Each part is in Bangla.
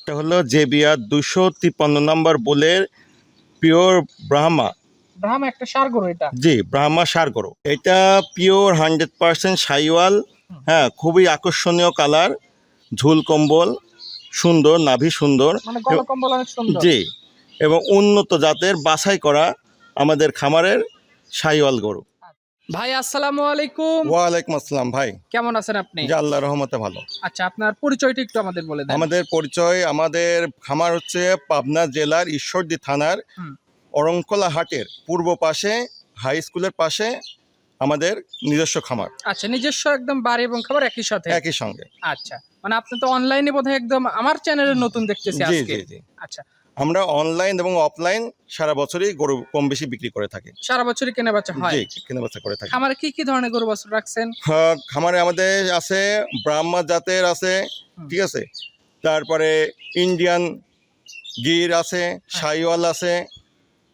জাতটা হলো জেবিআর 253 নম্বর বুলের পিওর ব্রাহ্মা। ব্রাহ্মা একটা ষাঁড় গরু এটা। জি, ব্রাহ্মা ষাঁড় গরু। এটা পিওর 100% শাহিওয়াল। হ্যাঁ, খুবই আকর্ষণীয় কালার, ঝুল কম্বল সুন্দর, নাভি সুন্দর, মানে গলা কম্বল অনেক সুন্দর। জি, এবং উন্নত জাতের বাছাই করা আমাদের খামারের শাহিওয়াল গরু। ভাই আসসালামু আলাইকুম। ওয়ালাইকুম আসসালাম ভাই, কেমন আছেন আপনি? জি আল্লাহর রহমতে ভালো। আচ্ছা, আপনার পরিচয়টা একটু আমাদের বলে দেন। আমাদের পরিচয়, আমাদের খামার হচ্ছে পাবনা জেলার ঈশ্বরদী থানার অরংকলা হাটের পূর্ব পাশে, হাই স্কুলের পাশে আমাদের নিজস্ব খামার। আচ্ছা, নিজস্ব একদম বাড়ি এবং খাবার একই সাথে একই সঙ্গে। আচ্ছা, মানে আপনি তো অনলাইনে বোধহয় একদম আমার চ্যানেলে নতুন দেখতেছি জি আজকে। জি জি। আচ্ছা, আমরা অনলাইন এবং অফলাইন সারা বছরই গরু কম বেশি বিক্রি করে থাকি। সারা বছরই কেনা বেচা হয়? জি, কেনাবেচা করে থাকি। খামারে কি কি ধরনের গরু বাছুর রাখছেন? খামারে আমাদের আছে ব্রাহ্মা জাতের আছে, ঠিক আছে, তারপরে ইন্ডিয়ান গির আছে, শাহিওয়াল আছে,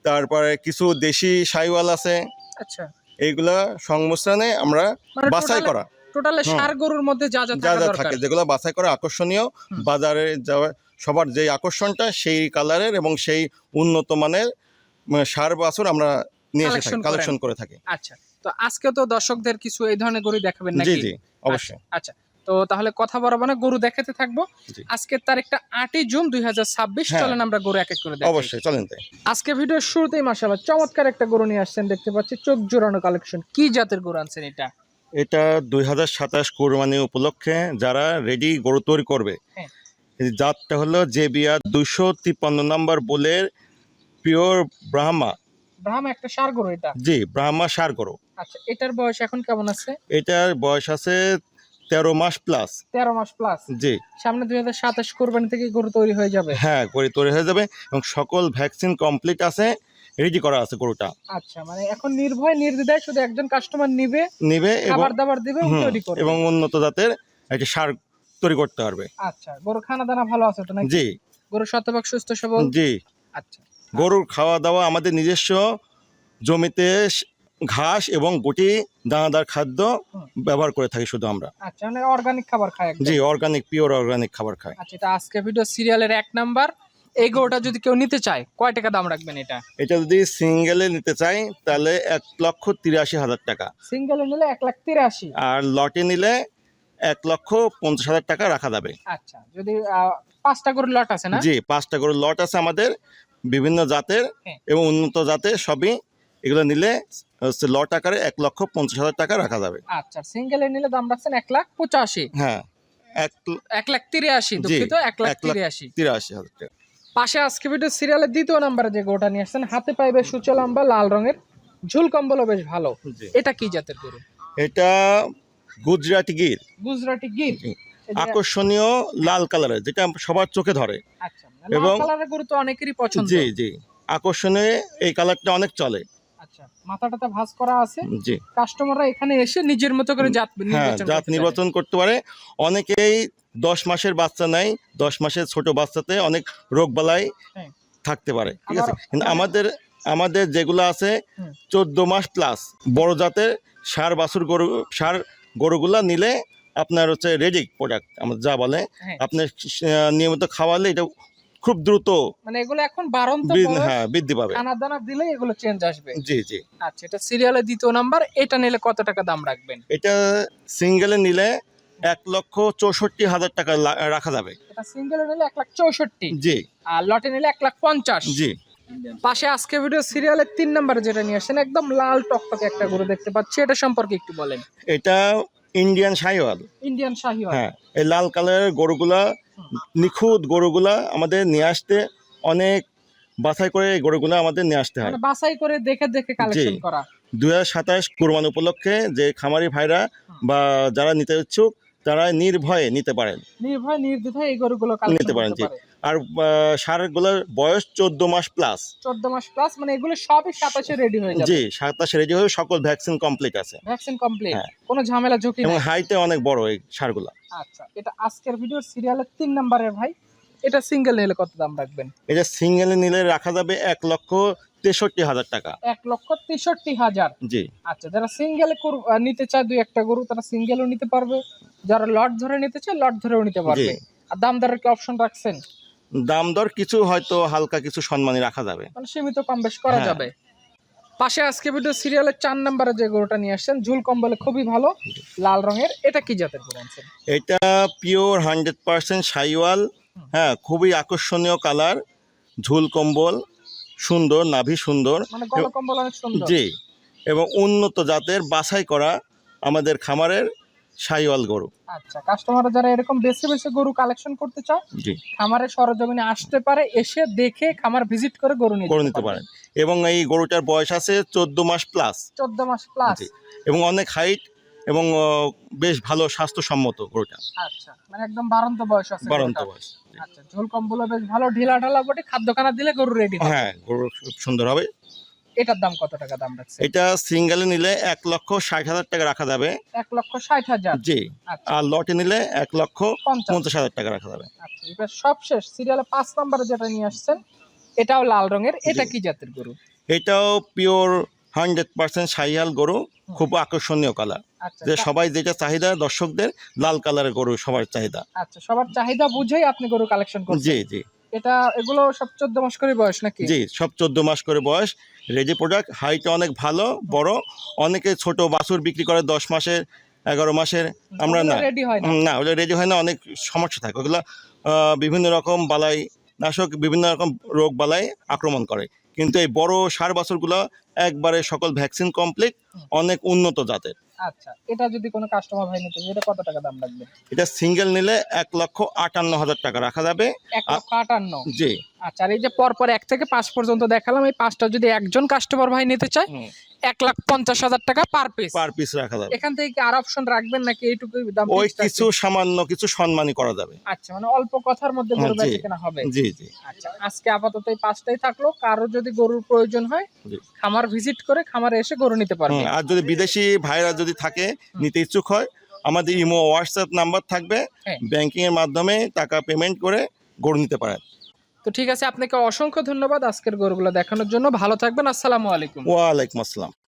তারপরে কিছু দেশি শাহিওয়াল আছে। আচ্ছা, এইগুলা সংমিশ্রণে আমরা মানে বাছাই করা টোটালে ষাঁড় গরুর মধ্যে যা যা যা থাকা যা দরকার থাকে, যেগুলো বাছাই করা আকর্ষণীয়, বাজারে যাওয়া সবার যে আকর্ষণটা সেই কালারের এবং সেই উন্নত মানের ষাঁড় বাছুর আমরা নিয়ে এসে থাকি, কালেকশন করে থাকি। আচ্ছা, তো আজকে তো দর্শকদের কিছু এই ধরনের গরু দেখাবেন জি নাকি? জি, অবশ্যই। আচ্ছা, তো তাহলে কথা বলবো না, গরু দেখাতে থাকবো। জি। আজকের তারিখটা 8ই জুন 2026। হ্যাঁ। চলেন আমরা গরু এক এক করে দেখাই। অবশ্যই, চলেন তাই। আজকে ভিডিওর শুরুতেই মাশাআল্লাহ চমৎকার একটা গরু নিয়ে আসছেন, দেখতে পাচ্ছি চোখ জোড়ানো কালেকশন। কি জাতের গরু আনছেন এটা? এটা 2027 কোরবানি উপলক্ষে যারা রেডি গরু তৈরি করবে, হ্যাঁ। এই জাতটা হলো জেবিআর 253 নম্বর বুলের পিওর ব্রাহ্মা। ব্রাহ্মা একটা ষাঁড় গরু এটা। জি, ব্রাহ্মা ষাঁড় গরু। আচ্ছা, এটার বয়স এখন কেমন আছে? এটার বয়স আছে 13 মাস প্লাস। 13 মাস প্লাস। জি, সামনে 2027 কোরবানি থেকে গরু তৈরি হয়ে যাবে। হ্যাঁ, গরু তৈরি হয়ে যাবে এবং সকল ভ্যাকসিন কমপ্লিট আছে, রেডি করা আছে গরুটা। আচ্ছা, মানে এখন নির্ভয় নির্দ্বিধায় শুধু একজন কাস্টমার নিবে এবং এবং খাবার দাবার দিবে এবং তৈরি করবে এবং উন্নত জাতের একটা সার তৈরি করতে পারবে। আচ্ছা, গরু খানা দানা ভালো আছে তো নাকি? জি গরু শতভাগ সুস্থ সবল? জি। আচ্ছা, গরুর খাওয়া দাওয়া আমাদের নিজস্ব জমিতে ঘাস এবং গুটি দানাদার খাদ্য ব্যবহার করে থাকি শুধু আমরা। আচ্ছা, মানে অর্গানিক খাবার খায় একদম। জি, অর্গানিক, পিওর অর্গানিক খাবার খায়। আচ্ছা, এটা আজকে ভিডিও সিরিয়ালের 1 নাম্বার। এই গরুটা যদি কেউ নিতে চায় কয় টাকা দাম রাখবেন এটা? এটা যদি সিঙ্গেলে নিতে চাই তাহলে 1,83,000 টাকা, সিঙ্গেলে নিলে 1,83,000। আর লটে নিলে 1,50,000 টাকা রাখা যাবে। আচ্ছা, যদি 5টা গরুর লট আছে না? জি, 5টা করে লট আছে আমাদের বিভিন্ন জাতের হ্যাঁ। এবং উন্নত জাতের সবই। এগুলো নিলে হচ্ছে লট আকারে 1,50,000 টাকা রাখা যাবে। আচ্ছা, সিঙ্গেলে নিলে দাম রাখছেন 1,85,000। হ্যাঁ, 1,83,000, দুঃখিত, 1,83,000। 1,83,000 টাকা। পাশে আজকে ভিডিও সিরিয়ালের 2য় নাম্বারে যে গরুটা নিয়ে আসছেন, হাতে পায়ে বেশ উঁচু লম্বা লাল রঙের, ঝুল কম্বলও বেশ ভালো। জি। এটা কি জাতের গরু? এটা গুজরাটি গির, গুজরাটি গির। জি। আকর্ষণীয় লাল কালারের, যেটা সবার চোখে ধরে। আচ্ছা, লাল এবং কালারের গরু তো অনেকেরই পছন্দ। জি জি, আকর্ষণীয় এই কালারটা অনেক চলে। আচ্ছা, মাথাটাতে ভাঁজ করা আছে। জি, কাস্টমাররা এখানে এসে নিজের মতো করে জাত হ্যাঁ, নির্বাচন জাত করতে নির্বাচন করতে পারে। অনেকেই 10 মাসের বাচ্চা নেয়, 10 মাসের ছোট বাচ্চাতে অনেক রোগবালাই হ্যাঁ। থাকতে পারে, ঠিক আছে, আবার কিন্তু আমাদের যেগুলো আছে 14 মাস প্লাস বড় জাতের ষাঁড় বাছুর গরু, ষাঁড় গরুগুলা নিলে আপনার হচ্ছে রেডি প্রোডাক্ট আমরা যা বলে, হ্যাঁ। আপনার নিয়মিত খাওয়ালে এটা খুব দ্রুত মানে এগুলো এখন বাড়ন্ত হ্যাঁ বৃদ্ধি পাবে। খানা দানা দিলে এগুলো চেঞ্জ আসবে। জি জি। আচ্ছা, এটা সিরিয়ালের 2য় নাম্বার। এটা নিলে কত টাকা দাম রাখবেন? এটা সিঙ্গেলে নিলে 1,64,000 টাকা রাখা যাবে। এটা সিঙ্গেলে নিলে 1,64,000। জি আর লটে নিলে 1,50,000। জি। পাশে আজকে ভিডিও সিরিয়ালের 3 নাম্বারে যেটা নিয়ে আসছেন, একদম লাল টকটকে একটা গরু দেখতে পাচ্ছি, এটা সম্পর্কে একটু বলেন। এটা ইন্ডিয়ান শাহিওয়াল। ইন্ডিয়ান শাহিওয়াল। হ্যাঁ, এই লাল কালারের গরুগুলা, নিখুঁত গরুগুলা আমাদের নিয়ে আসতে অনেক বাছাই করে এই গরুগুলা আমাদের নিয়ে আসতে হয়। মানে বাছাই করে দেখে দেখে কালেকশন করা। 2027 কোরবানি উপলক্ষে যে খামারি ভাইরা বা যারা নিতে ইচ্ছুক তারা নির্ভয়ে নিতে পারেন, নির্ভয় নির্দ্বিধায় এই গরুগুলো নিতে কালেকশন পারেন। করতে জি, পারে। আর ষাঁড়গুলোর বয়স 14 মাস প্লাস। 14 মাস প্লাস, মানে এগুলো সবই 27 রেডি হয়ে যাবে। জি, 27 রেডি হয়ে সকল ভ্যাকসিন কমপ্লিট আছে। ভ্যাকসিন কমপ্লিট, হ্যাঁ। কোনো ঝামেলা ঝুঁকি এবং নাই। হাইটে অনেক বড় এই ষাঁড়গুলা। আচ্ছা, এটা আজকের ভিডিওর সিরিয়ালের 3 নাম্বারের ভাই। এটা সিঙ্গেল নিলে কত দাম রাখবেন? এটা সিঙ্গেলে নিলে রাখা যাবে 1,63,000 টাকা। 1,63,000। জি। আচ্ছা, যারা সিঙ্গেল নিতে চায় 2-1টা গরু, তারা সিঙ্গেলও নিতে পারবে। যারা লট ধরে নিতে চায় লট ধরেও নিতে পারবে। আর দাম দরের কি অপশন রাখছেন? দাম দর কিছু হয়তো হালকা কিছু সম্মানী রাখা যাবে। মানে সীমিত কম বেশ করা হ্যাঁ। যাবে। পাশে আজকে ভিডিও সিরিয়ালের 4 নম্বরে যে গরুটা নিয়ে আসছেন ঝুল কম্বলে খুবই ভালো, লাল রঙের, এটা কি জাতের গরু আনছেন? এটা পিওর 100% শাইওয়াল। হ্যাঁ, খুবই আকর্ষণীয় কালার, ঝুল কম্বল সুন্দর, নাভি সুন্দর। মানে গলা কম্বল অনেক সুন্দর। জি, এবং উন্নত জাতের বাছাই করা আমাদের খামারের শাইওয়াল গরু। আচ্ছা, কাস্টমাররা যারা এরকম বেছে বেছে গরু কালেকশন করতে চায়, জি, খামারের সরজমিনে আসতে পারে, এসে দেখে খামার ভিজিট করে গরু নিতে পারেন। এবং এই গরুটার বয়স আছে 14 মাস প্লাস। 14 মাস প্লাস। জি, এবং অনেক হাইট এবং বেশ ভালো স্বাস্থ্যসম্মত গরুটা। আচ্ছা, মানে একদম বাড়ন্ত বয়স আছে বাড়ন্ত গরুটার। বয়স। আচ্ছা, ঝোল কম্বলও বেশ ভালো, ঢিলা ঢালা বটে, খাদ্য খানা দিলে গরু রেডি হবে। হ্যাঁ, গরু খুব সুন্দর হবে। এটার দাম কত টাকা দাম রাখছে? এটা সিঙ্গেলে নিলে 1,60,000 টাকা রাখা যাবে। 1,60,000। জি, আচ্ছা, আর লটে নিলে 50,000 1,50,000 টাকা রাখা যাবে। আচ্ছা, এবার সব শেষ সিরিয়ালে 5 নম্বরে যেটা নিয়ে আসছেন, এটাও লাল রঙের, এটা জি। কি জাতের গরু? এটাও পিওর 100% শাইওয়াল গরু, খুব আকর্ষণীয় কালার। আচ্ছা, যে সবাই যেটা চাহিদা দর্শকদের, লাল কালারের গরু সবার চাহিদা। আচ্ছা, সবার চাহিদা বুঝেই আপনি গরু কালেকশন করছেন। জি জি এটা এগুলো সব 14 মাস করে বয়স নাকি? জি, সব 14 মাস করে বয়স, রেডি প্রোডাক্ট, হাইট অনেক ভালো বড়। অনেকে ছোট বাছুর বিক্রি করে 10 মাসের 11 মাসের, আমরা না। রেডি হয় না। না, ওগুলো রেডি হয় না, অনেক সমস্যা থাকে ওগুলো। বিভিন্ন রকম বালাই নাশক, বিভিন্ন রকম রোগ বালাই আক্রমণ করে। কিন্তু এই বড় ষাঁড় বাছুরগুলো একবারে সকল ভ্যাকসিন কমপ্লিট, অনেক উন্নত জাতের। আচ্ছা, এটা যদি কোনো কাস্টমার ভাই নিতে চায়, এটা কত টাকা দাম লাগবে? এটা সিঙ্গেল নিলে 1,58,000 টাকা রাখা যাবে। 1,58,000। জি, আচ্ছা, আর এই যে পরপর 1 থেকে 5 পর্যন্ত দেখালাম, এই 5টা যদি একজন কাস্টমার ভাই নিতে চায়, 1,50,000 টাকা পার পিস। পার পিস রাখা যাবে। এখান থেকে কি আর অপশন রাখবেন নাকি এইটুকুই দাম ওই fixed আছে? কিছু সামান্য কিছু সম্মানী করা যাবে। আচ্ছা, মানে অল্প কথার মধ্যে গরু জি। বেচা কেনা হবে। জি জি আচ্ছা, আজকে আপাতত এই 5টাই থাকলো, কারো যদি গরুর প্রয়োজন হয় জি। খামার ভিজিট করে খামারে এসে গরু নিতে পারবে। আর যদি বিদেশি ভাইরা যদি থাকে, নিতে ইচ্ছুক হয়, আমাদের ইমো হোয়াটসঅ্যাপ নাম্বার থাকবে, হ্যাঁ। ব্যাংকিং এর মাধ্যমে টাকা পেমেন্ট করে গরু নিতে পারেন। তো ঠিক আছে, আপনাকে অসংখ্য ধন্যবাদ আজকের গরুগুলো দেখানোর জন্য। ভালো থাকবেন, আসসালামু আলাইকুম। ওয়ালাইকুম আসসালাম।